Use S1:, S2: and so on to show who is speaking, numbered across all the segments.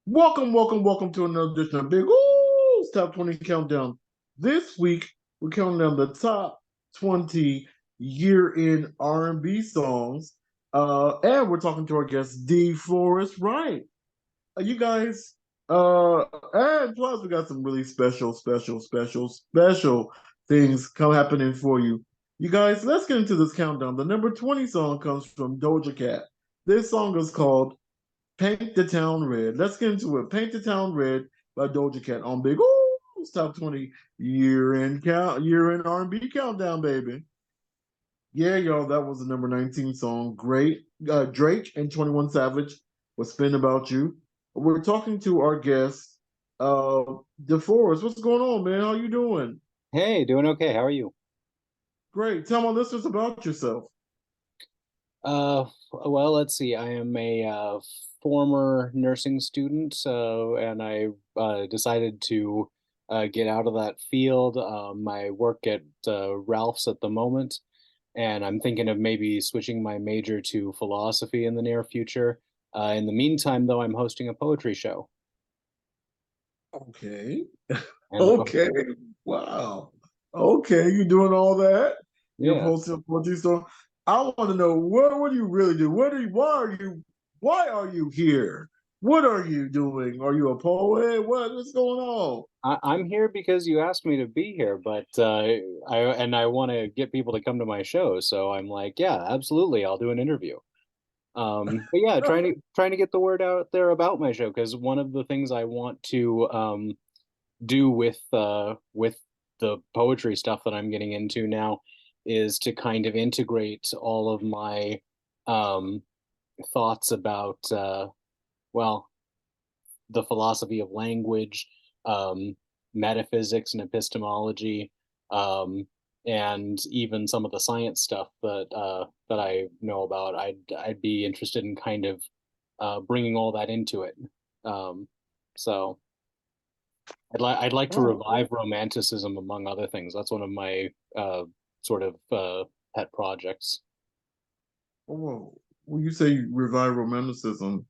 S1: Welcome to another edition of Big Oo's Top 20 Countdown. This week, we're counting down the top 20 year-end R&B songs. And we're talking to our guest, DeForest Wright. You guys, and plus we got some really special things come happening for you. You guys, let's get into this countdown. The number 20 song comes from Doja Cat. This song is called Paint the Town Red. Let's get into it. Paint the Town Red by Doja Cat on Big Oo's Top 20 year-end R&B countdown, baby. Yeah, y'all, that was the number 19 song. Great. Drake and 21 Savage was Spin About You. We're talking to our guest, uh, DeForest. What's going on, man? How you doing?
S2: Hey, doing okay. How are you?
S1: Great. Tell my listeners about yourself.
S2: Well, let's see. I am a former nursing student, and I decided to get out of that field. I work at Ralph's at the moment, and I'm thinking of maybe switching my major to philosophy in the near future. In the meantime, though, I'm hosting a poetry show.
S1: Okay.
S2: And
S1: Okay. Wow. Okay, you doing all that? You're
S2: yeah.
S1: posting a poetry store. I want to know what do you really do? Why are you here? What are you doing? Are you a poet? What's going on?
S2: I'm here because you asked me to be here, but I want to get people to come to my show, so I'm like, yeah, absolutely, I'll do an interview. But yeah, trying to get the word out there about my show because one of the things I want to do with the poetry stuff that I'm getting into now is to kind of integrate all of my um, thoughts about well the philosophy of language, metaphysics and epistemology, um, and even some of the science stuff that I know about. I'd be interested in kind of bringing all that into it. Um, so I'd like to
S1: Oh,
S2: revive romanticism among other things. That's one of my sort of pet projects.
S1: whoa. When you say revive romanticism,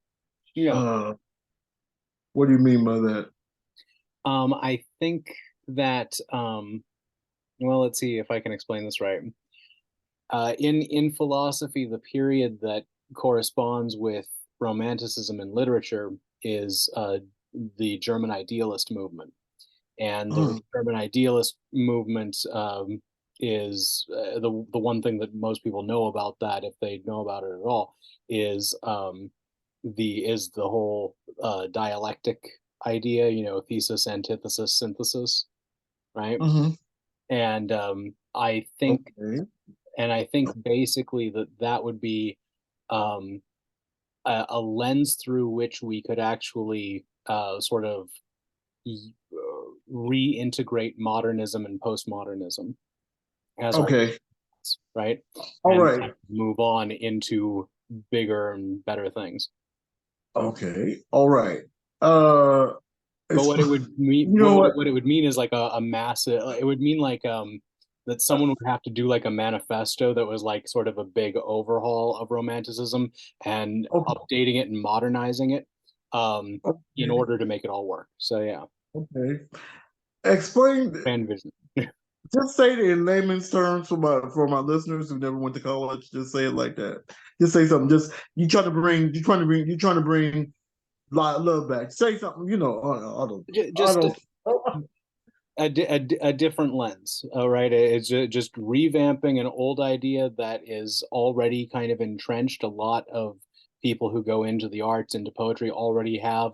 S2: Yeah.
S1: uh, what do you mean by that?
S2: I think that well, let's see if I can explain this right. In philosophy, the period that corresponds with Romanticism in literature is the German idealist movement, and the
S1: Oh,
S2: German idealist movement is the one thing that most people know about that, if they know about it at all, is the whole dialectic idea, thesis, antithesis, synthesis, right?
S1: mhm.
S2: And
S1: Okay.
S2: I think basically that would be um, a lens through which we could actually sort of reintegrate modernism and postmodernism as our
S1: Okay.
S2: right,
S1: All
S2: and
S1: right.
S2: move on into bigger and better things.
S1: Okay. All right. Uh,
S2: But
S1: it's
S2: what it would mean,
S1: you know what?
S2: what it would mean is like a massive. It would mean like that someone would have to do like a manifesto that was like sort of a big overhaul of romanticism and
S1: Okay.
S2: updating it and modernizing it in
S1: Okay.
S2: order to make it all work. So yeah,
S1: Okay. Explain.
S2: fan vision.
S1: Just say it in layman's terms for my listeners who never went to college. Just say it like that. Just say something. Just you're trying to bring love back. Say something. I
S2: Just
S1: don't.
S2: a different lens. All right, it's just revamping an old idea that is already kind of entrenched. A lot of people who go into the arts, into poetry, already have,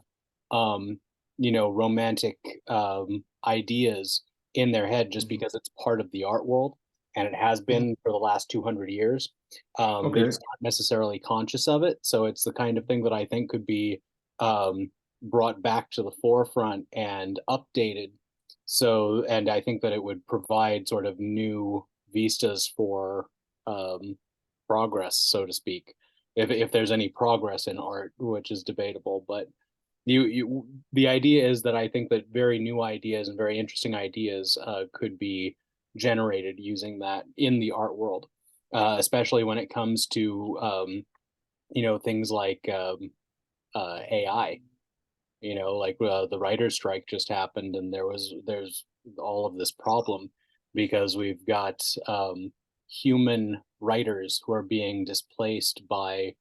S2: um, romantic ideas in their head just
S1: Mhm.
S2: because it's part of the art world, and it has been for the last 200 years. They
S1: Okay.
S2: just aren't necessarily conscious of it. So it's the kind of thing that I think could be brought back to the forefront and updated, and I think that it would provide sort of new vistas for um, progress, so to speak, if there's any progress in art, which is debatable. But the idea is that I think that very new ideas and very interesting ideas could be generated using that in the art world, especially when it comes to things like AI. Like the writer's strike just happened, and there's all of this problem because we've got human writers who are being displaced by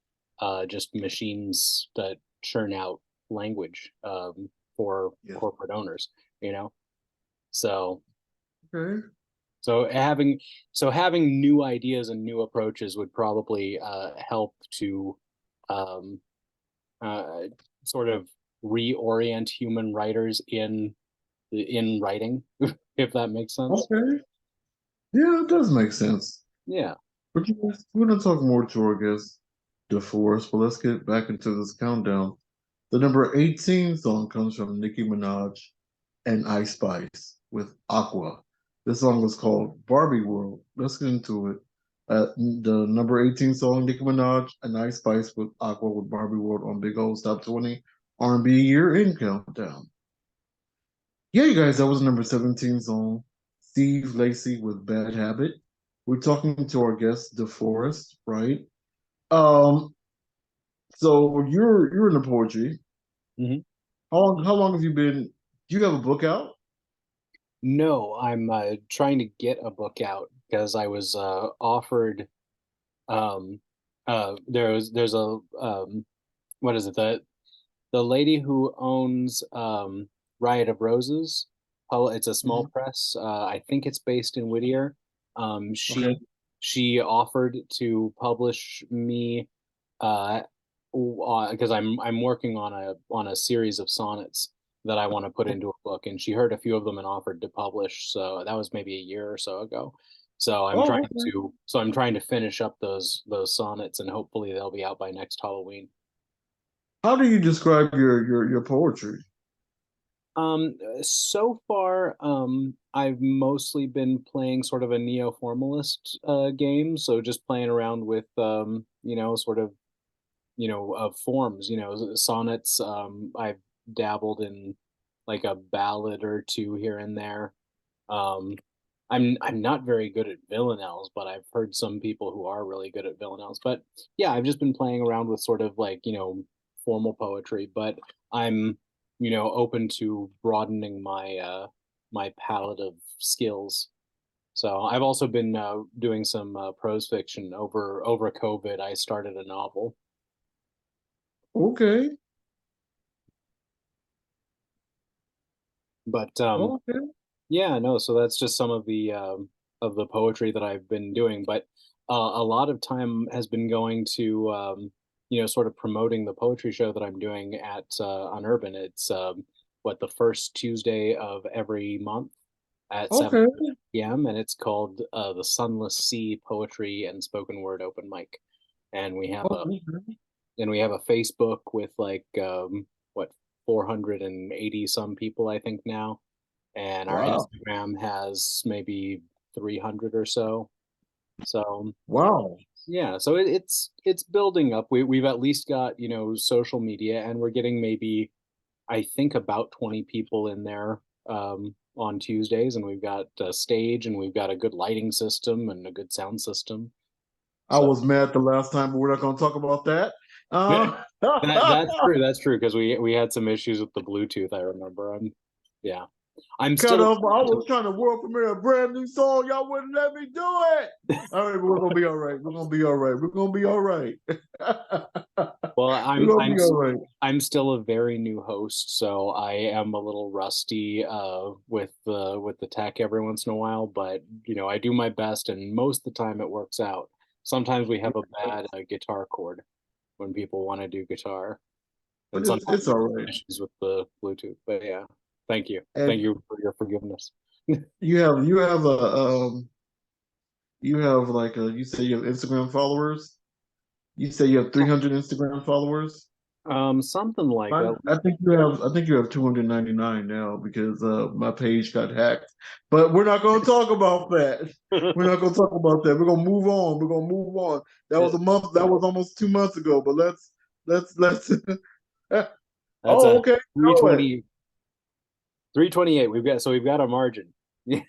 S2: just machines that churn out language for
S1: Yeah.
S2: corporate owners, you know. So
S1: Okay.
S2: so having new ideas and new approaches would probably help to um, uh, sort of reorient human writers in writing, if that makes sense.
S1: Okay. Yeah, it does make sense.
S2: Yeah.
S1: But we're gonna talk more to our guest, DeForest, but let's get back into this countdown. The number 18 song comes from Nicki Minaj and Ice Spice with Aqua. This song is called Barbie World. Let's get into it. The number 18 song, Nicki Minaj and Ice Spice with Aqua with Barbie World on Big O's Top 20 R&B Year-End Countdown. Yeah, you guys, that was number 17 song, Steve Lacy with Bad Habit. We're talking to our guest, DeForest, right? Um, so you're in the poetry.
S2: Hmm.
S1: How long have you been? Do you have a book out?
S2: No, I'm trying to get a book out because I was offered um there's a what is it, the lady who owns Riot of Roses. It's a small
S1: Mhm.
S2: press. I think it's based in Whittier.
S1: Okay.
S2: She offered to publish me uh because I'm working on a series of sonnets that I want to put into a book, and she heard a few of them and offered to publish. So that was maybe a year or so ago.
S1: Oh, okay.
S2: So I'm trying to finish up those sonnets, and hopefully they'll be out by next Halloween.
S1: How do you describe your poetry?
S2: So far, I've mostly been playing sort of a neo-formalist game, so just playing around with sort of forms, sonnets. I've dabbled in like a ballad or two here and there. Um, I'm not very good at villanelles, but I've heard some people who are really good at villanelles. But yeah, I've just been playing around with sort of like, formal poetry, but I'm, open to broadening my palette of skills. So I've also been doing some prose fiction over COVID. I started a novel,
S1: Okay.
S2: but
S1: Okay.
S2: yeah, no, so that's just some of the poetry that I've been doing, but a lot of time has been going to sort of promoting the poetry show that I'm doing at on Urban. It's what, the first Tuesday of every month at
S1: Okay.
S2: 7 p.m. and it's called the Sunless Sea Poetry and Spoken Word Open Mic. And
S1: Okay.
S2: we have a Facebook with like what, 480 some people I think now, and our
S1: Wow.
S2: Instagram has maybe 300 or so. So
S1: Wow.
S2: yeah, so it's building up. We've at least got, social media, and we're getting maybe, I think, about 20 people in there on Tuesdays, and we've got a stage, and we've got a good lighting system and a good sound system.
S1: I
S2: So
S1: was mad the last time, but we're not going to talk about that.
S2: that
S1: Uh,
S2: that's true. That's true because we had some issues with the Bluetooth. I remember. Yeah. I'm
S1: Cut
S2: still
S1: off. I was trying to world premiere a brand new song. Y'all wouldn't let me do it. All right, but we're gonna be all right. We're gonna be all right. We're gonna be all right.
S2: well,
S1: We're gonna be all right.
S2: I'm still a very new host, so I am a little rusty with the tech every once in a while, but I do my best, and most of the time it works out. Sometimes we have a bad guitar chord when people want to do guitar,
S1: But
S2: and
S1: it's
S2: sometimes
S1: all right.
S2: issues with the Bluetooth. But yeah, thank
S1: And
S2: you for your forgiveness.
S1: you have a you have like a you say you have Instagram followers. You say you have 300 Instagram followers.
S2: Something like that.
S1: I think you have 299 now because my page got hacked. But we're not going to talk about that. We're not going to talk about that. We're going to move on. We're going to move on. That was a month. That was almost 2 months ago. But let's.
S2: That's
S1: Oh,
S2: a
S1: okay. Go ahead.
S2: 320 328. We've got a margin. Yeah,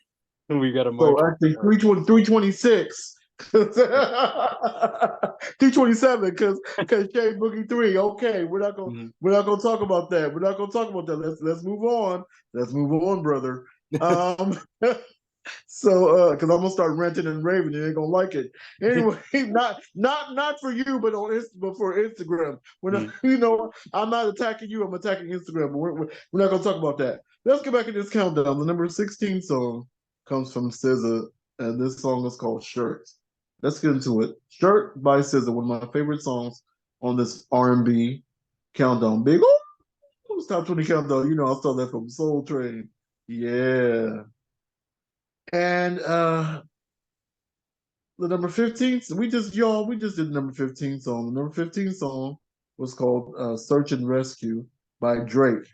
S2: we've got a
S1: So
S2: margin.
S1: actually, 320, 326. 227, because Shea Boogie 3. Okay,
S2: Mhm.
S1: we're not gonna talk about that. We're not gonna talk about that. Let's move on. Let's move on, brother. Um so because I'm gonna start ranting and raving, you ain't gonna like it. Anyway, not for you, but but for Instagram. We're not,
S2: Mhm.
S1: I'm not attacking you, I'm attacking Instagram, but we're not gonna talk about that. Let's get back in this countdown. The number 16 song comes from SZA, and this song is called Shirt. Let's get into it. Shirt by SZA, one of my favorite songs on this R&B countdown. Big top 20 countdown. I saw that from Soul Train. Yeah. And the number 15, we just did the number 15 song. The number 15 song was called Search and Rescue by Drake.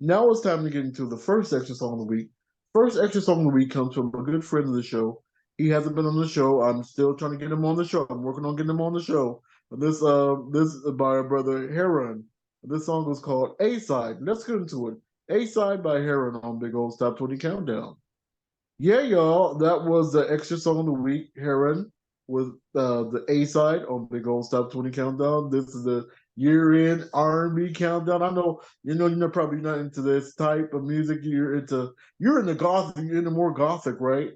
S1: Now it's time to get into the first extra song of the week. First extra song of the week comes from a good friend of the show. He hasn't been on the show. I'm still trying to get him on the show. I'm working on getting him on the show. This is by our brother Heron. This song was called A Side. Let's get into it. A Side by Heron on Big Old Top 20 Countdown. Yeah, y'all, that was the extra song of the week, Heron, with the A side on Big Old Top 20 Countdown. This is the year-end R&B countdown. I know, you're probably not into this type of music. You're into gothic, you're into more gothic, right?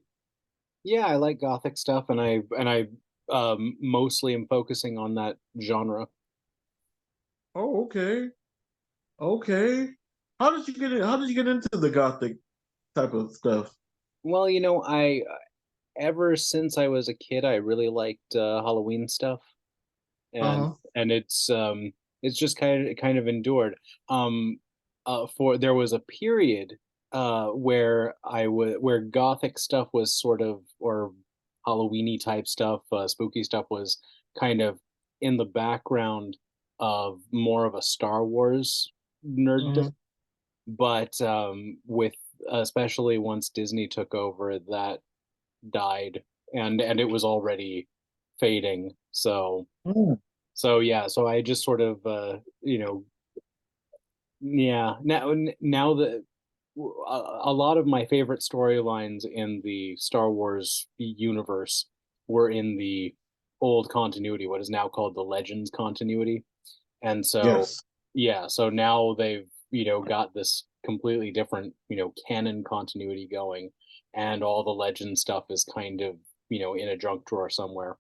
S2: Yeah, I like gothic stuff, and I mostly am focusing on that genre.
S1: Oh, okay, okay. How did you get into the gothic type of stuff?
S2: Well, I ever since I was a kid, I really liked Halloween stuff, and
S1: Uh-huh.
S2: it's just kind of endured. For there was a period where gothic stuff was sort of, or Halloweeny type stuff, spooky stuff was kind of in the background of more of a Star Wars nerddom.
S1: Uh-huh.
S2: But with especially once Disney took over, that died, and it was already fading. So yeah, so I just sort of yeah, now the a lot of my favorite storylines in the Star Wars universe were in the old continuity, what is now called the Legends continuity. And so
S1: Yes.
S2: yeah, so now they've, got this completely different, canon continuity going, and all the legend stuff is kind of, in a junk drawer somewhere.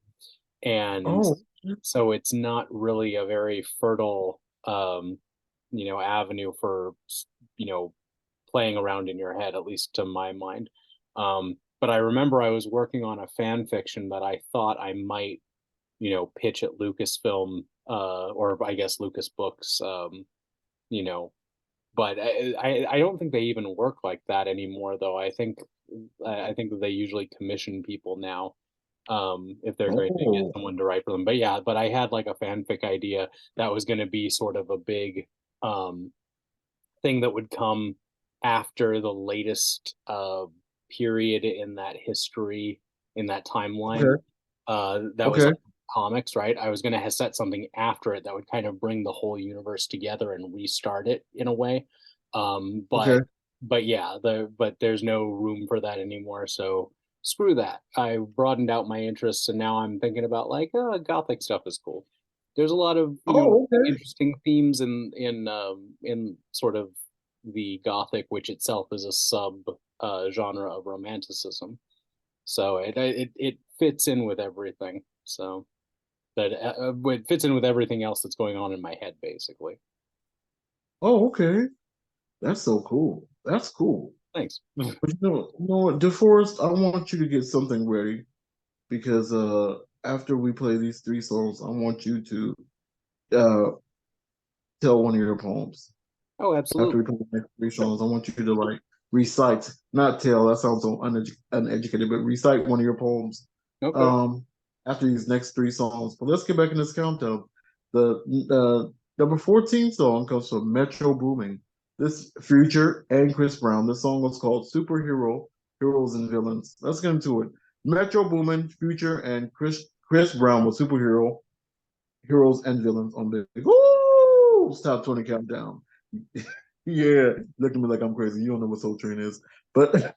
S2: And
S1: Oh,
S2: so it's not really a very fertile avenue for you know playing around in your head, at least to my mind. But I remember I was working on a fan fiction that I thought I might, pitch at Lucasfilm, or I guess Lucas Books, you know, but I don't think they even work like that anymore, though. I think that they usually commission people now, if they're going to get
S1: oh,
S2: someone to write for them. But yeah, but I had like a fanfic idea that was going to be sort of a big um thing that would come after the latest period in that history, in that timeline,
S1: okay,
S2: that was
S1: okay,
S2: like comics, right? I was going to set something after it that would kind of bring the whole universe together and restart it in a way. um
S1: okay.
S2: but but yeah, but there's no room for that anymore, so screw that. I broadened out my interests, and now I'm thinking about like, gothic stuff is cool. There's a lot of,
S1: Oh, okay.
S2: interesting themes in sort of the gothic, which itself is a sub genre of romanticism. So it fits in with everything. So that it fits in with everything else that's going on in my head, basically.
S1: Oh, okay. That's so cool. That's cool.
S2: Thanks.
S1: But you know what, DeForest, I want you to get something ready because after we play these three songs, I want you to uh tell one of your poems.
S2: Oh,
S1: After we
S2: absolutely.
S1: play the next three
S2: Sure.
S1: songs, I want you to like recite, not tell, that sounds so uneducated, but recite one of your poems
S2: Okay.
S1: um after these next three songs. But let's get back in this countdown. The number 14 song comes from Metro Booming. This Future and Chris Brown. This song was called Superhero, Heroes and Villains. Let's get into it. Metro Boomin, Future, and Chris Brown with Superhero, Heroes and Villains on the Top 20 Countdown. Yeah, look at me like I'm crazy. You don't know what Soul Train is. But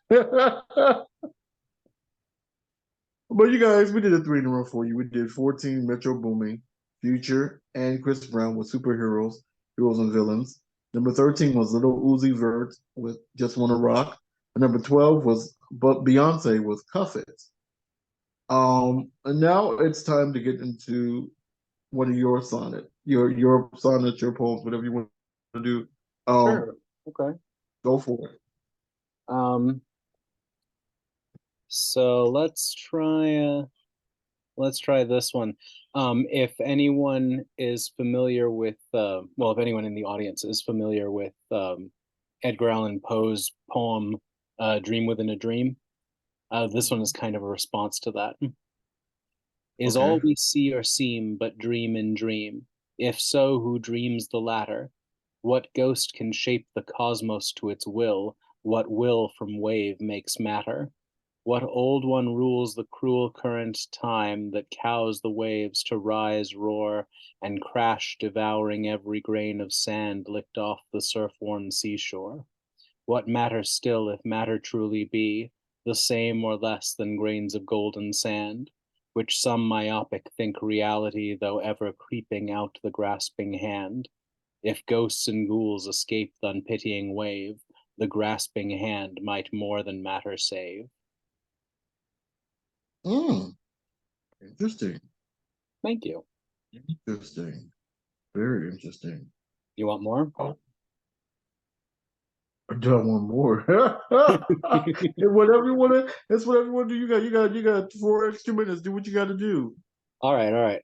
S1: But you guys, we did a three in a row for you. We did 14 Metro Booming, Future, and Chris Brown with Superheroes, Heroes and Villains. Number 13 was Little Uzi Vert with Just Wanna Rock. And number 12 was Beyonce with Cuff It. And now it's time to get into one of your sonnet, your sonnets, your poems, whatever you want to do.
S2: Sure. Okay.
S1: Go for it.
S2: Um, so let's try this one. If anyone is familiar with well, if anyone in the audience is familiar with Edgar Allan Poe's poem Dream Within a Dream, this one is kind of a response to that. Is
S1: Okay.
S2: all we see or seem but dream in dream? If so, who dreams the latter? What ghost can shape the cosmos to its will? What will from wave makes matter? What old one rules the cruel current time that cows the waves to rise, roar, and crash, devouring every grain of sand licked off the surf-worn seashore? What matter still if matter truly be the same or less than grains of golden sand, which some myopic think reality, though ever creeping out the grasping hand? If ghosts and ghouls escape the unpitying wave, the grasping hand might more than matter save.
S1: Interesting.
S2: Thank you.
S1: Interesting. Very interesting.
S2: You want more?
S1: Oh, I do want more. Whatever you want to, that's whatever you want to do. You got 4 extra minutes. Do what you got to do.
S2: All right, all right.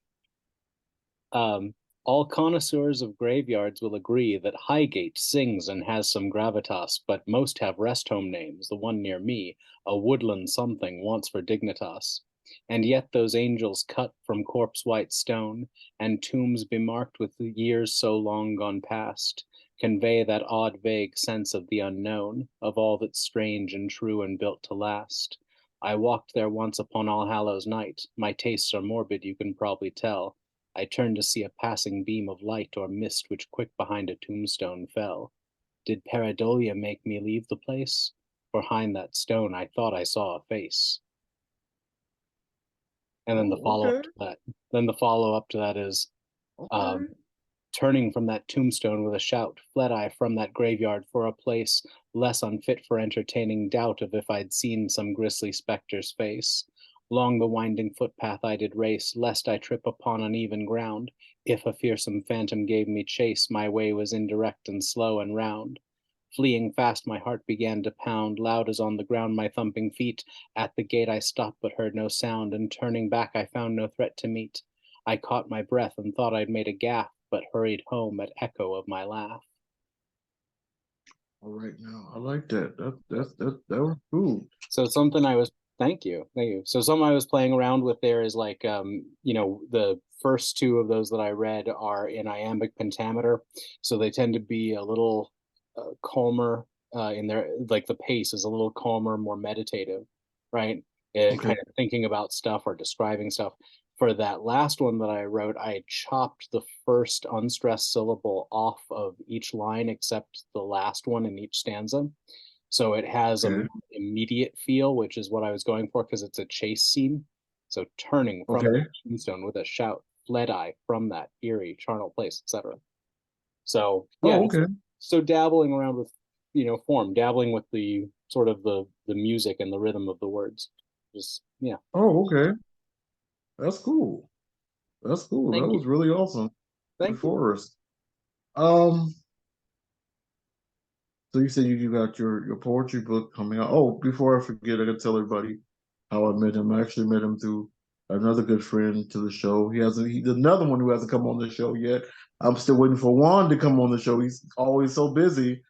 S2: All connoisseurs of graveyards will agree that Highgate sings and has some gravitas, but most have rest home names. The one near me, a woodland something, once for dignitas. And yet those angels cut from corpse white stone, and tombs bemarked with years so long gone past, convey that odd vague sense of the unknown, of all that's strange and true and built to last. I walked there once upon All Hallows Night. My tastes are morbid, you can probably tell. I turned to see a passing beam of light or mist which quick behind a tombstone fell. Did pareidolia make me leave the place? Behind that stone I thought I saw a face. And then the
S1: Oh,
S2: follow up
S1: okay.
S2: to that. Then the follow up to that is
S1: Okay.
S2: turning from that tombstone with a shout, fled I from that graveyard for a place less unfit for entertaining doubt of if I'd seen some grisly spectre's face. Long the winding footpath I did race, lest I trip upon uneven ground. If a fearsome phantom gave me chase, my way was indirect and slow and round. Fleeing fast, my heart began to pound, loud as on the ground my thumping feet. At the gate I stopped but heard no sound, and turning back I found no threat to meet. I caught my breath and thought I'd made a gaffe, but hurried home at echo of my laugh.
S1: All right now. I like that. That was cool.
S2: So something I was thank you, thank you. So something I was playing around with there is like the first two of those that I read are in iambic pentameter, so they tend to be a little calmer in their like the pace is a little calmer, more meditative, right?
S1: Okay.
S2: Kind of thinking about stuff or describing stuff. For that last one that I wrote, I chopped the first unstressed syllable off of each line except the last one in each stanza. So it has a
S1: Okay.
S2: more immediate feel, which is what I was going for because it's a chase scene. So turning from
S1: Okay.
S2: tombstone with a shout, fled I from that eerie charnel place, etc. So yeah,
S1: Oh,
S2: just
S1: okay.
S2: so dabbling around with form, dabbling with the sort of the music and the rhythm of the words. Just yeah.
S1: Oh, okay. That's cool. That's cool. That
S2: Thank you.
S1: was really awesome. Good
S2: Thank you.
S1: for us. Um, so you said you got your poetry book coming out. Oh, before I forget, I gotta tell everybody how I met him. I actually met him through another good friend to the show. He's another one who hasn't come on the show yet. I'm still waiting for Juan to come on the show. He's always so busy.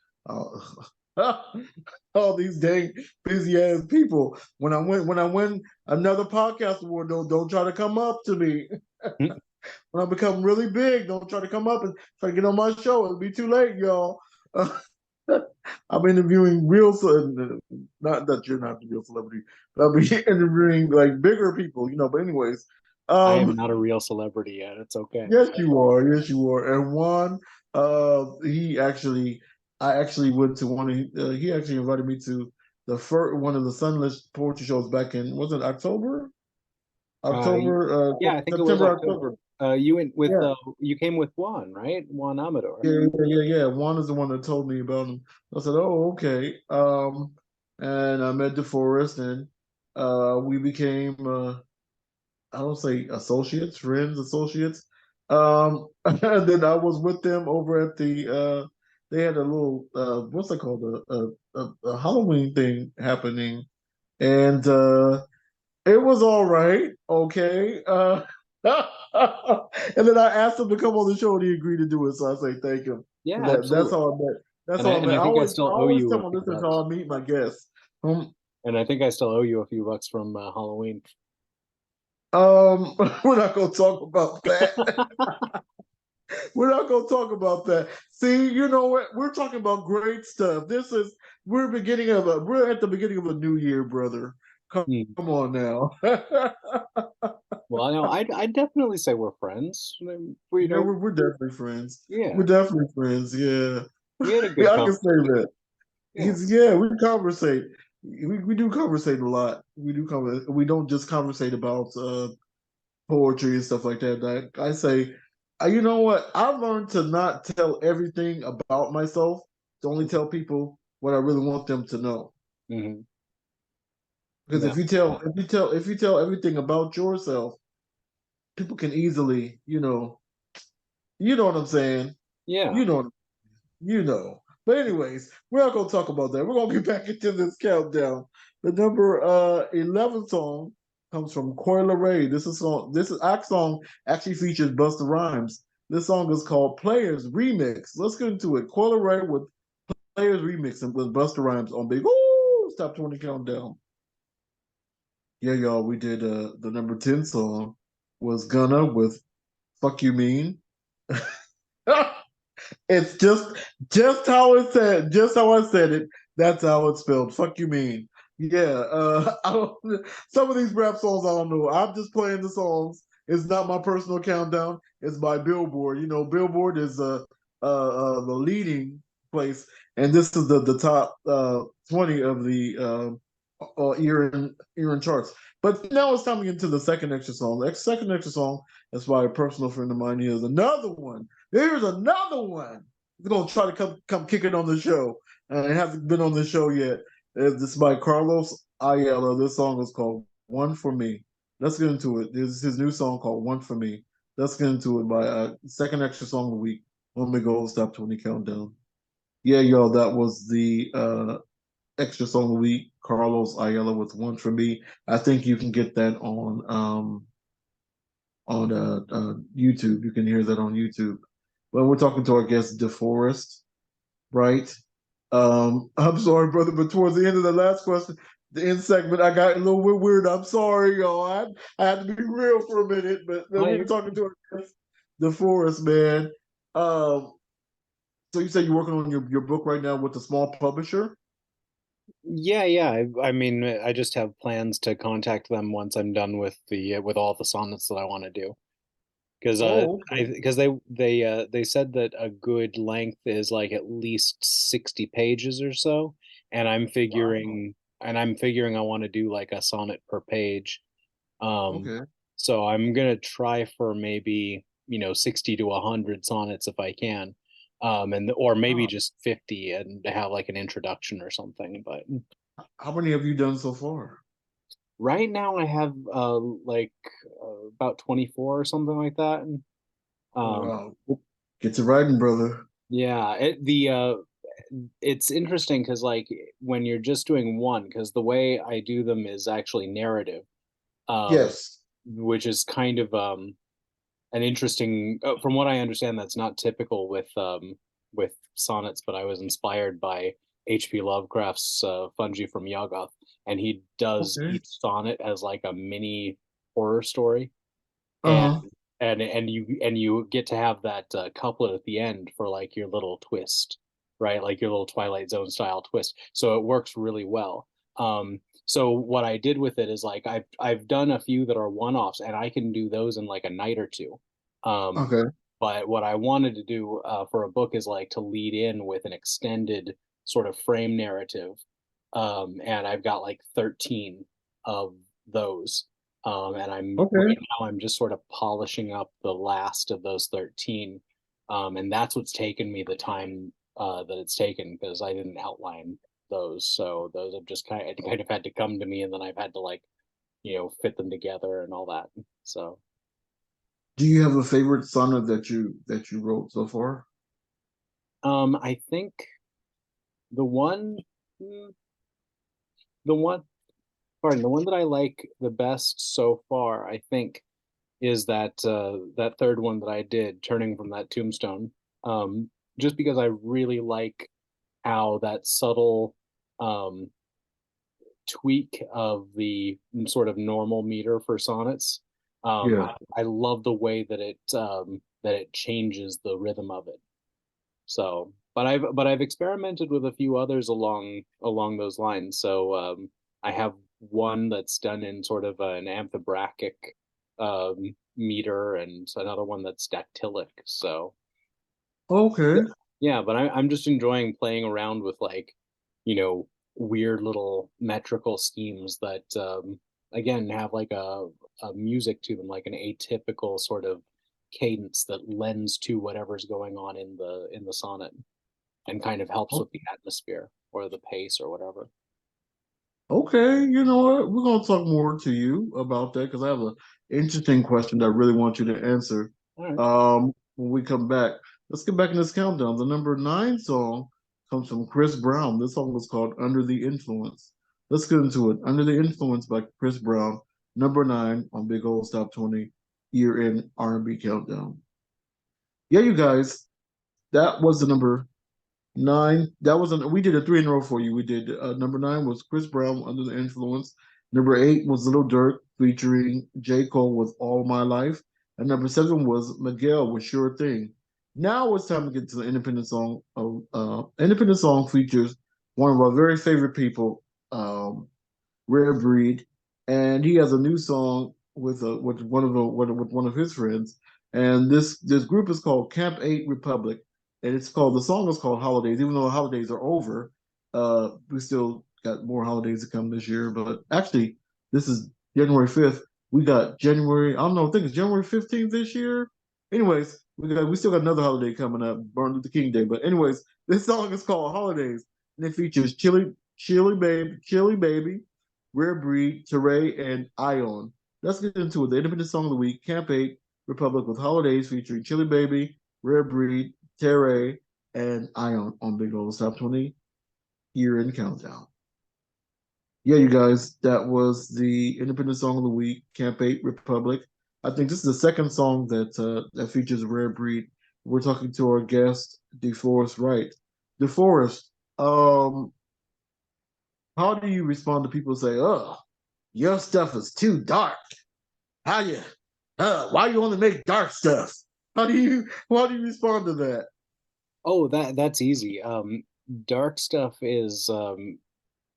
S1: All these dang busy ass people. When I win another podcast award, don't try to come up to me. When I become really big, don't try to come up and try to get on my show. It'll be too late, y'all. I'm interviewing not that you're not the real celebrity, but I'll be interviewing like bigger people, But anyways,
S2: I am
S1: um,
S2: not a real celebrity yet. It's okay.
S1: yes, you are. Yes, you are. And Juan, I actually went to he actually invited me to the first one of the Sunless poetry shows back in was it October? October,
S2: yeah, I think it was
S1: September,
S2: October.
S1: October.
S2: You went with
S1: Yeah,
S2: you came with Juan, right? Juan Amador.
S1: yeah. Juan is the one that told me about him. I said, "Oh, okay." And I met DeForest, and we became I don't say associates, friends, associates. And then I was with them over at they had a little what's it called, a Halloween thing happening, and it was all right, okay. And then I asked him to come on the show, and he agreed to do it. So I say thank him for
S2: Yeah,
S1: that. That's
S2: absolutely.
S1: how I met. That's
S2: And I
S1: how I
S2: and
S1: met.
S2: I think I still
S1: I
S2: owe
S1: always
S2: you
S1: tell
S2: a
S1: my
S2: few
S1: listeners
S2: bucks.
S1: how I meet my guests.
S2: And I think I still owe you a few bucks from Halloween.
S1: We're not gonna talk about that. We're not gonna talk about that. See, you know what? We're talking about great stuff. We're we're at the beginning of a new year, brother.
S2: Hmm.
S1: Come on now.
S2: Well, no, I'd definitely say we're friends. I mean, we
S1: Yeah,
S2: don't.
S1: we're definitely friends. We're
S2: Yeah,
S1: definitely friends. Yeah,
S2: we had a good
S1: yeah, I can say
S2: conversation.
S1: that.
S2: Yeah.
S1: Yeah, we conversate. We do conversate a lot. We do conversate. We don't just conversate about poetry and stuff like that. I say, you know what? I've learned to not tell everything about myself. To only tell people what I really want them to know.
S2: Hmm.
S1: Because
S2: No.
S1: if you tell everything about yourself, people can easily, you know what I'm saying.
S2: Yeah.
S1: You know, you know. But anyways, we're not gonna talk about that. We're gonna get back into this countdown. The number 11 song comes from Coi Leray. This is our song actually features Busta Rhymes. This song is called Players Remix. Let's get into it. Coi Leray with Players Remix and with Busta Rhymes on Big Top 20 Countdown. Yeah, y'all, we did the number 10 song was Gunna with Fuck You Mean. It's just how it said, just how I said it. That's how it's spelled. Fuck you mean. Yeah, some of these rap songs I don't know. I'm just playing the songs. It's not my personal countdown. It's by Billboard. You know, Billboard is the leading place, and this is the top 20 of the year in charts. But now it's time to get into the second extra song. The second extra song is by a personal friend of mine. Here's another one. Here's another one. He's gonna try to come kick it on the show. It hasn't been on the show yet. This is by Carlos Ayala. This song is called "One for Me." Let's get into it. This is his new song called "One for Me." Let's get into it by second extra song of the week. When we go stop 20 countdown. Yeah, y'all, that was the extra song of the week. Carlos Ayala with "One for Me." I think you can get that on YouTube. You can hear that on YouTube. When we're talking to our guest, DeForest, right? I'm sorry, brother, but towards the end of the last question, the end segment, I got a little bit weird. I'm sorry, y'all. I had to be real for a minute, but then
S2: Oh,
S1: we were talking to our guest, DeForest, man. Um, so you said you're working on your book right now with a small publisher?
S2: yeah. I mean, I just have plans to contact them once I'm done with the with all the sonnets that I want to do. Because
S1: Oh,
S2: I
S1: okay.
S2: because they said that a good length is like at least 60 pages or so, and
S1: Wow.
S2: I'm figuring I want to do like a sonnet per page. Um,
S1: Okay.
S2: so I'm gonna try for maybe 60 to 100 sonnets if I can, and or maybe
S1: Wow.
S2: just 50 and have like an introduction or something. But
S1: How many have you done so far?
S2: right now I have like about 24 or something like that.
S1: Oh,
S2: Um,
S1: wow. Get to writing, brother.
S2: yeah, it's interesting because like when you're just doing one, because the way I do them is actually narrative, um,
S1: Yes.
S2: which is kind of an interesting, from what I understand, that's not typical with sonnets, but I was inspired by H.P. Lovecraft's Fungi from Yuggoth, and he does
S1: Okay.
S2: each sonnet as like a mini horror story, and
S1: Uh-huh.
S2: you get to have that couplet at the end for like your little twist, right? Like your little Twilight Zone style twist. So it works really well. So what I did with it is like I've done a few that are one-offs, and I can do those in like a night or two. Um,
S1: Okay.
S2: but what I wanted to do for a book is like to lead in with an extended sort of frame narrative, and I've got like 13 of those. And
S1: Okay.
S2: right now I'm just sort of polishing up the last of those 13. And that's what's taken me the time that it's taken, because I didn't outline those. So those have just kind of had to come to me, and then I've had to, like, fit them together and all that. So
S1: Do you have a favorite sonnet that you wrote so far?
S2: I think the one, mm, the one, pardon, the one that I like the best so far, I think, is that third one that I did, turning from that tombstone. Just because I really like how that subtle um, tweak of the sort of normal meter for sonnets.
S1: Yeah.
S2: I love the way that it changes the rhythm of it. So, but I've experimented with a few others along those lines. So I have one that's done in sort of an amphibrachic meter, and another one that's dactylic. So
S1: Okay.
S2: yeah, but I'm just enjoying playing around with, like, weird little metrical schemes that again have like a music to them, like an atypical sort of cadence that lends to whatever's going on in the sonnet, and kind of helps with the atmosphere or the pace or whatever.
S1: Okay, you know what? We're gonna talk more to you about that because I have an interesting question that I really want you to answer.
S2: All right.
S1: When we come back, let's get back in this countdown. The number 9 song comes from Chris Brown. This song was called "Under the Influence." Let's get into it. "Under the Influence" by Chris Brown, number 9 on Big Old Top 20 year-end R&B countdown. Yeah, you guys, that was the number 9. That was we did a three in a row for you. We did number 9 was Chris Brown, "Under the Influence." Number 8 was Little Durk featuring J. Cole with "All My Life." And number 7 was Miguel with "Sure Thing." Now it's time to get to the independent song. Independent song features one of our very favorite people, Rare Breed, and he has a new song with one of his friends. And this group is called Camp 8 Republic, and the song is called Holidays. Even though the holidays are over, we still got more holidays to come this year. But actually, this is January 5th. We got January. I don't know. I think it's January 15th this year. Anyways, we still got another holiday coming up, Martin Luther King Day. But anyways, this song is called Holidays, and it features Chili Baby, Rare Breed, Teray, and Ion. Let's get into it. The independent song of the week, Camp 8 Republic with Holidays featuring Chili Baby, Rare Breed, Teray, and Ion on Big Old Top 20 year in countdown. Yeah, you guys, that was the independent song of the week, Camp 8 Republic. I think this is the second song that features Rare Breed. We're talking to our guest, DeForest Wright. DeForest, um, how do you respond to people who say, "Oh, your stuff is too dark. How you why you only make dark stuff?" How do you respond to that?
S2: Oh, that's easy. Dark stuff is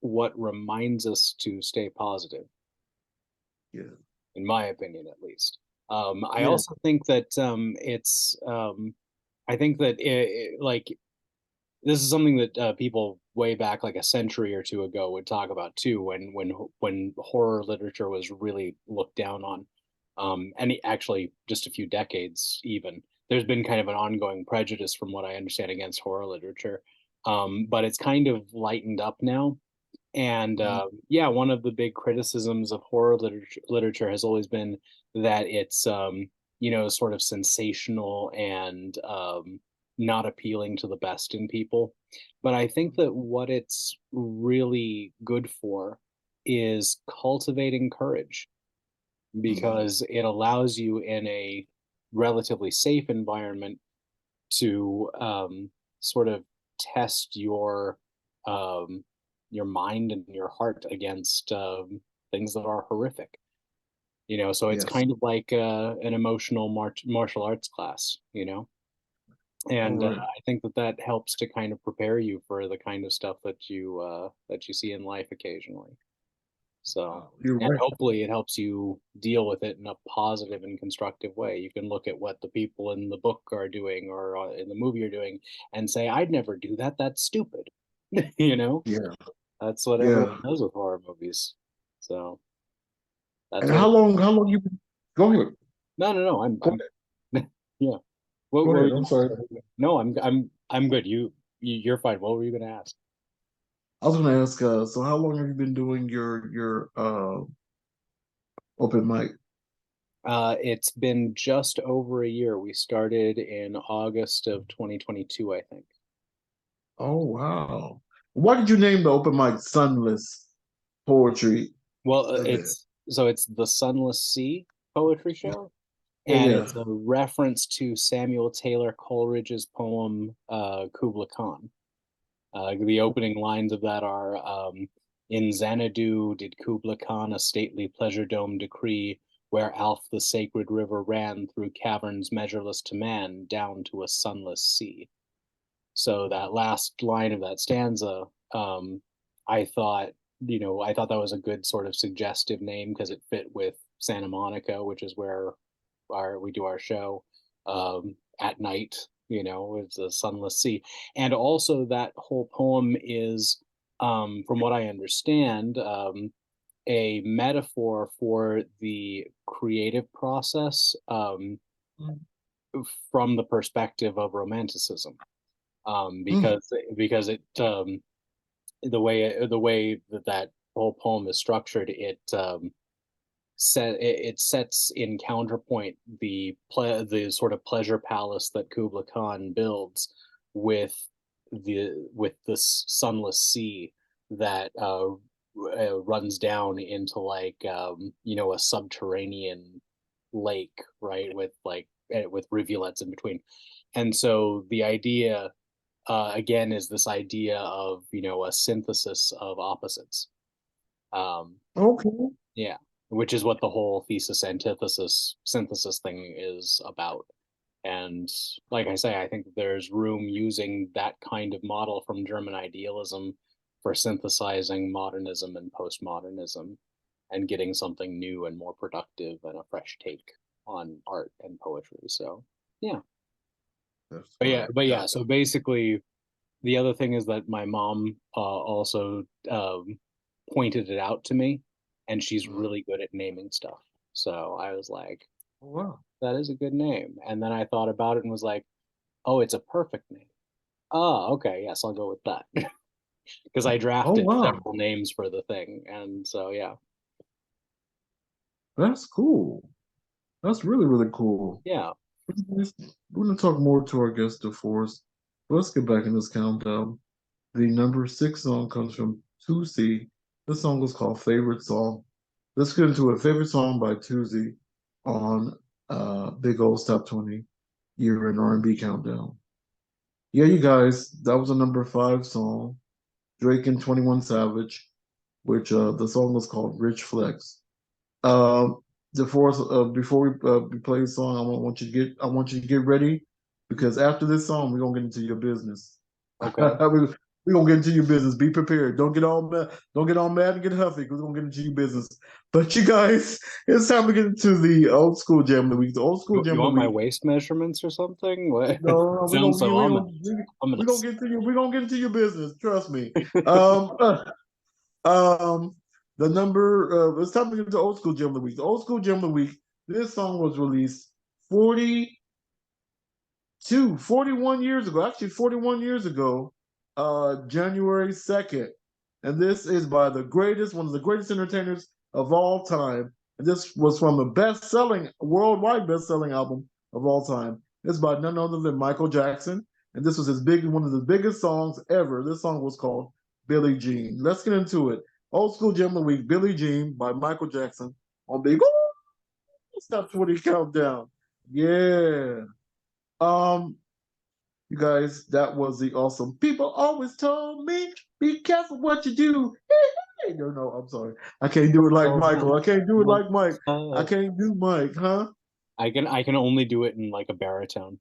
S2: what reminds us to stay positive,
S1: Yeah.
S2: in my opinion, at least. I
S1: Yeah.
S2: also think that I think that like, this is something that people way back, like a century or two ago, would talk about too, when horror literature was really looked down on. And actually, just a few decades even, there's been kind of an ongoing prejudice, from what I understand, against horror literature. But it's kind of lightened up now. And
S1: Mhm.
S2: yeah, one of the big criticisms of horror literature has always been that it's sort of sensational and not appealing to the best in people. But I think that what it's really good for is cultivating courage,
S1: Mhm.
S2: because it allows you in a relatively safe environment to sort of test um, your mind and your heart against things that are horrific. So it's
S1: Yes.
S2: kind of like an emotional martial arts class.
S1: All
S2: And
S1: right.
S2: I think that that helps to kind of prepare you for the kind of stuff that you see in life occasionally. So,
S1: You're
S2: and
S1: right.
S2: hopefully it helps you deal with it in a positive and constructive way. You can look at what the people in the book are doing, or in the movie are doing, and say, I'd never do that. That's stupid. you know,
S1: Yeah.
S2: that's what everyone
S1: Yeah.
S2: does with horror movies. So
S1: And
S2: That's what.
S1: how long you been? Go ahead.
S2: No.
S1: Go
S2: I'm.
S1: ahead.
S2: Yeah. What
S1: Go
S2: were
S1: ahead.
S2: you?
S1: I'm sorry.
S2: No, I'm good. You're fine. What were you gonna ask?
S1: I was gonna ask, so how long have you been doing your open mic?
S2: It's been just over a year. We started in August of 2022, I think.
S1: Oh wow. Why did you name the open mic Sunless Poetry
S2: Well,
S1: Event?
S2: it's the Sunless Sea poetry show,
S1: Yeah,
S2: and
S1: yeah.
S2: it's a reference to Samuel Taylor Coleridge's poem Kubla Khan. The opening lines of that are in Xanadu did Kubla Khan a stately pleasure dome decree, where Alf the sacred river ran through caverns measureless to man down to a sunless sea. So that last line of that stanza, um, I thought, I thought that was a good sort of suggestive name because it fit with Santa Monica, which is where we do our show at night. It's a sunless sea, and also that whole poem is, from what I understand, a metaphor for the creative process from the perspective of romanticism,
S1: Mm,
S2: because it the way that that whole poem is structured, it sets in counterpoint the sort of pleasure palace that Kubla Khan builds with the sunless sea that runs down into like a subterranean lake, right, with like with rivulets in between. And so the idea, again, is this idea of a synthesis of opposites. um
S1: okay.
S2: yeah, which is what the whole thesis antithesis synthesis thing is about. And like I say, I think there's room using that kind of model from German idealism for synthesizing modernism and postmodernism and getting something new and more productive and a fresh take on art and poetry. So yeah.
S1: That's
S2: But
S1: fine.
S2: yeah,
S1: Got
S2: so basically the other thing is that my mom also pointed it out to me, and she's
S1: it.
S2: really good at naming stuff. So I was like,
S1: Oh wow.
S2: that is a good name. And then I thought about it and was like, oh, it's a perfect name. Oh, okay, yes, I'll go with that. Because I
S1: Oh
S2: drafted
S1: wow.
S2: several names for the thing. And so, yeah,
S1: That's cool. That's really, really cool.
S2: yeah,
S1: We're going to talk more to our guest, DeForest. Let's get back in this countdown. The number six song comes from 2C. This song was called Favorite Song. Let's get into a favorite song by 2Z on Big O's Top 20 Year in R&B Countdown. Yeah, you guys, that was a number five song. Drake and 21 Savage, which the song was called Rich Flex. Um, DeForest, before we play the song, I want you to get ready because after this song, we're gonna get into your business.
S2: okay.
S1: We're gonna get into your business. Be prepared. Don't get all mad. Don't get all mad and get huffy. We're gonna get into your business. But you guys, it's time to get into the old school jam of the week. The old school
S2: You
S1: jam of the
S2: want my
S1: week.
S2: waist measurements or something? What?
S1: No, we're
S2: Sounds
S1: gonna
S2: so
S1: we're gonna
S2: ominous.
S1: get to you. We're gonna get into your business. Trust me. Um, Um, the number it's time to get to old school gem of the week. The old school gem of the week. This song was released 41 years ago. Actually, 41 years ago, January 2nd. And this is by one of the greatest entertainers of all time. And this was from the worldwide best-selling album of all time. It's by none other than Michael Jackson. And this was one of the biggest songs ever. This song was called Billie Jean. Let's get into it. Old School Gem of the Week, Billie Jean by Michael Jackson on Big Stop 20 Countdown. Yeah. Um, you guys, that was the awesome. People always told me, be careful what you do. Hey, no, no, I'm sorry. I can't do it like
S2: So
S1: Michael. I can't do it like Mike. I
S2: uh,
S1: can't do Mike, huh?
S2: I can only do it in like a baritone.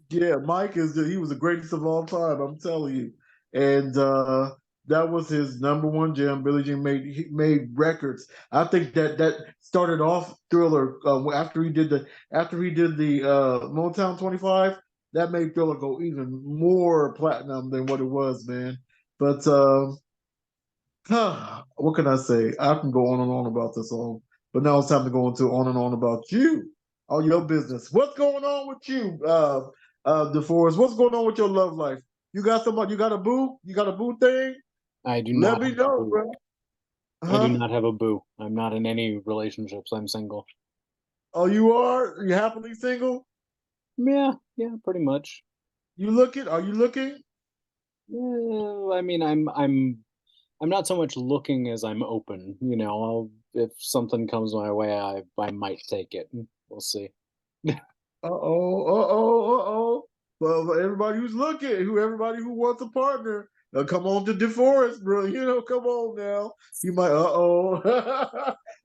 S1: Yeah, he was the greatest of all time, I'm telling you. And that was his number one jam. Billie Jean he made records. I think that started off Thriller after he did the Motown 25. That made Thriller go even more platinum than what it was, man. But what can I say? I can go on and on about this song. But now it's time to go into on and on about you, all your business. What's going on with you, DeForest? What's going on with your love life? You got somebody? You got a boo? You got a boo thing?
S2: I do
S1: Let
S2: not
S1: me
S2: have a
S1: know,
S2: boo.
S1: bro.
S2: I do
S1: Huh?
S2: not have a boo. I'm not in any relationships. I'm single.
S1: Oh, you are? You happily single?
S2: Yeah, yeah, pretty much.
S1: You looking? Are you looking?
S2: I mean, I'm not so much looking as I'm open. You know, if something comes my way, I might take it. We'll see.
S1: Uh-oh. Well, for everybody who's looking, everybody who wants a partner, come on to DeForest, bro. Come on now. You might, uh-oh.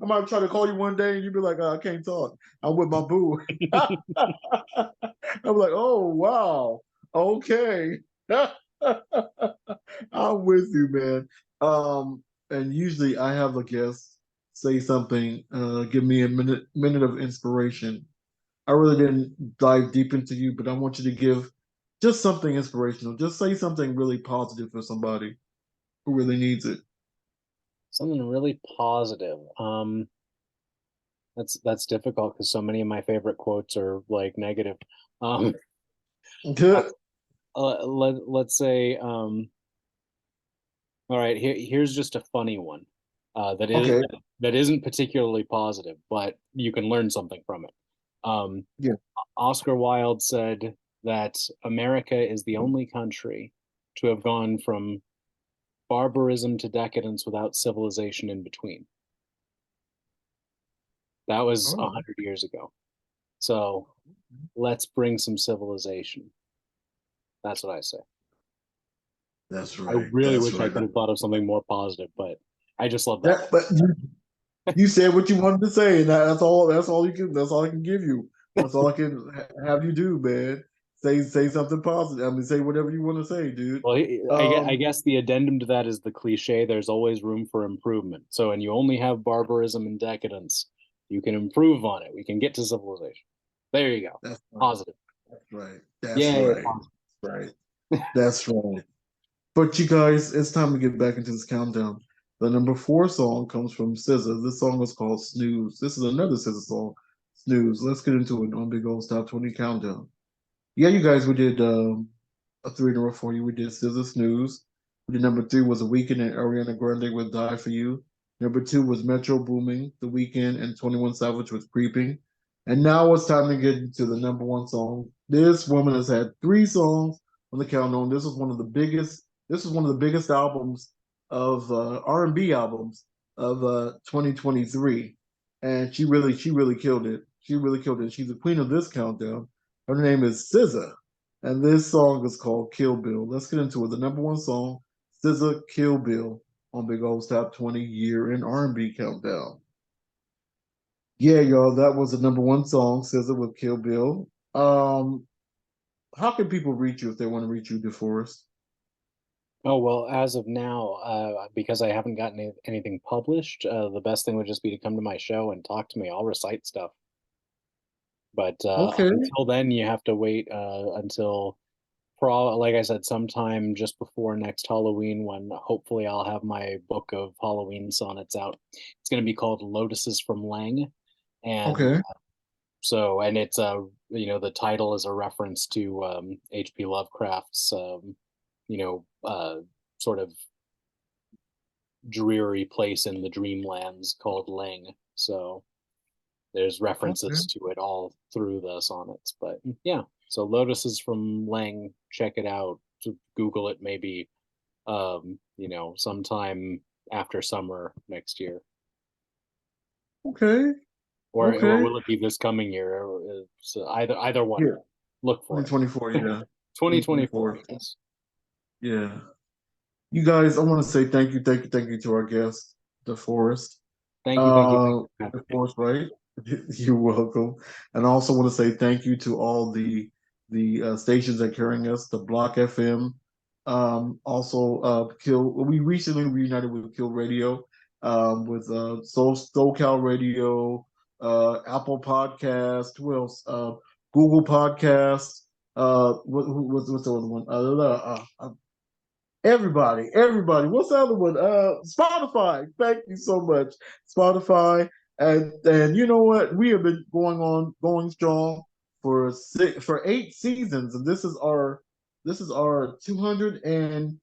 S1: I might try to call you one day and you'd be like, I can't talk. I'm with my boo. I'm like, oh, wow. Okay. I'm with you, man. And usually I have a guest say something, give me a minute of inspiration. I really didn't dive deep into you, but I want you to give just something inspirational. Just say something really positive for somebody who really needs it.
S2: Something really positive. That's difficult because so many of my favorite quotes are like negative. Um, let's say, all right, here's just a funny one,
S1: Okay.
S2: that isn't particularly positive, but you can learn something from it. Um,
S1: Yeah.
S2: Oscar Wilde said that America is the only country to have gone from barbarism to decadence without civilization in between. That was a
S1: Oh,
S2: hundred years ago. So let's bring some civilization. That's what I say.
S1: that's
S2: I
S1: right.
S2: really
S1: That's
S2: wish I
S1: right.
S2: could have thought of something more positive, but I just love that.
S1: But you said what you wanted to say, and that's all. That's all you can. That's all I can give you. That's all I can have you do, man. Say something positive. I mean, say whatever you want to say, dude.
S2: Well, I
S1: Um,
S2: guess the addendum to that is the cliche, there's always room for improvement. So, and you only have barbarism and decadence. You can improve on it. We can get to civilization. There you go.
S1: that's right.
S2: Positive.
S1: That's right. That's
S2: Yay,
S1: right.
S2: positive.
S1: Right. That's right. But you guys, it's time to get back into this countdown. The number 4 song comes from SZA. This song is called Snooze. This is another SZA song, Snooze. Let's get into it on Big Old Top 20 Countdown. Yeah, you guys, we did a 3 in a row for you. We did SZA Snooze. We did number 3 was A Weekend and Ariana Grande with Die For You. Number 2 was Metro Booming, The Weekend, and 21 Savage with Creeping. And now it's time to get into the number 1 song. This woman has had 3 songs on the countdown. This is one of the biggest albums of R&B albums of 2023, and she really killed it. She really killed it. She's the queen of this countdown. Her name is SZA, and this song is called Kill Bill. Let's get into it. The number 1 song, SZA Kill Bill, on Big O's Top 20 Year in R&B Countdown. Yeah, y'all, that was the number 1 song, SZA with Kill Bill. How can people reach you if they want to reach you, DeForest?
S2: Oh, well, as of now, because I haven't gotten anything published, the best thing would just be to come to my show and talk to me. I'll recite stuff. But
S1: Okay.
S2: until then, you have to wait until, like I said, sometime just before next Halloween, when hopefully I'll have my book of Halloween sonnets out. It's going to be called Lotuses from Lang, and
S1: Okay.
S2: and it's the title is a reference to H.P. Lovecraft's sort of dreary place in the dreamlands called Lang. So there's
S1: Okay.
S2: references to it all through the sonnets. But yeah, so Lotuses from Lang, check it out. Google it maybe sometime after summer next year.
S1: Okay.
S2: Or
S1: Okay.
S2: will it be this coming year? So either one.
S1: Yeah.
S2: Look for it.
S1: 2024, yeah.
S2: 2024.
S1: 2024.
S2: Yes.
S1: Yeah. You guys, I want to say thank you to our guest, DeForest.
S2: Thank you. Thank you.
S1: DeForest, right? You're welcome. And I also want to say thank you to all the stations that are carrying us, the Block FM. Also, Kill. We recently reunited with Kill Radio, with SoCal Radio, Apple Podcast. Who else? Google Podcast. What's the other one? Everybody. What's the other one? Spotify. Thank you so much, Spotify. And you know what? We have been going strong for 8 seasons, and this is our 296th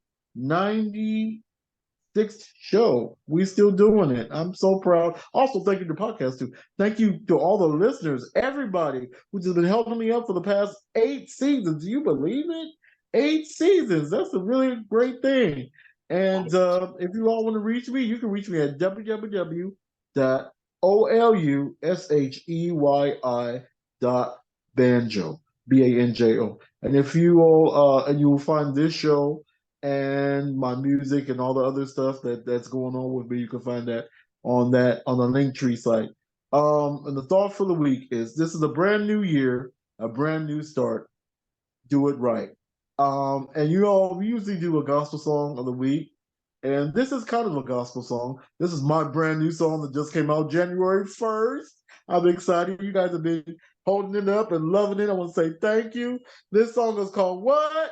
S1: show. We still doing it. I'm so proud. Also, thank you to podcast too. Thank you to all the listeners, everybody who's just been helping me up for the past 8 seasons. Do you believe it? 8 seasons. That's a really great thing. And if you all want to reach me, you can reach me at www.olushey.banjo, banjo. And if you all and you will find this show and my music and all the other stuff that's going on with me, you can find that on the Linktree site. And the thought for the week is: this is a brand new year, a brand new start. Do it right. And you all, we usually do a gospel song of the week, and this is kind of a gospel song. This is my brand new song that just came out January 1st. I'm excited. You guys have been holding it up and loving it. I want to say thank you. This song is called what?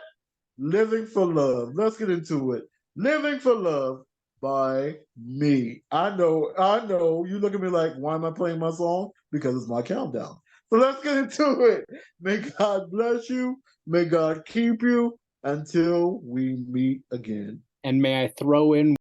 S1: Living for Love. Let's get into it. Living for Love by me. I know. You look at me like, why am I playing my song? Because it's my countdown. So let's get into it. May God bless you. May God keep you until we meet again.
S2: And may I throw in